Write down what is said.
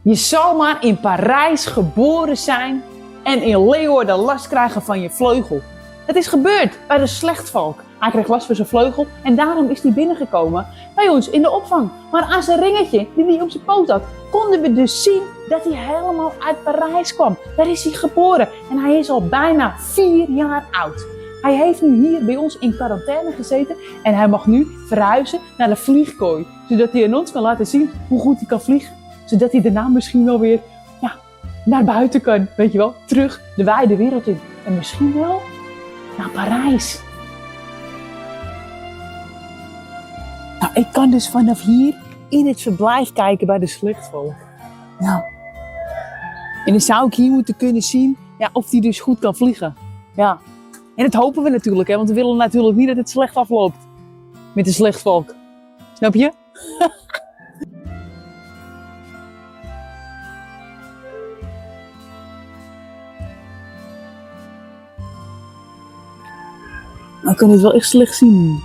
Je zal maar in Parijs geboren zijn en in Leeuwarden last krijgen van je vleugel. Het is gebeurd bij de slechtvalk. Hij kreeg last van zijn vleugel en daarom is hij binnengekomen bij ons in de opvang. Maar aan zijn ringetje die hij op zijn poot had, konden we dus zien dat hij helemaal uit Parijs kwam. Daar is hij geboren en hij is al bijna 4 jaar oud. Hij heeft nu hier bij ons in quarantaine gezeten en hij mag nu verhuizen naar de vliegkooi. Zodat hij aan ons kan laten zien hoe goed hij kan vliegen. Zodat hij daarna misschien wel weer naar buiten kan, weet je wel. Terug de wijde wereld in. En misschien wel naar Parijs. Nou, ik kan dus vanaf hier in het verblijf kijken bij de slechtvalk. Nou. En dan zou ik hier moeten kunnen zien of hij dus goed kan vliegen. Ja. En dat hopen we natuurlijk, hè, want we willen natuurlijk niet dat het slecht afloopt. Met de slechtvalk. Snap je? Maar ik kan het wel echt slecht zien.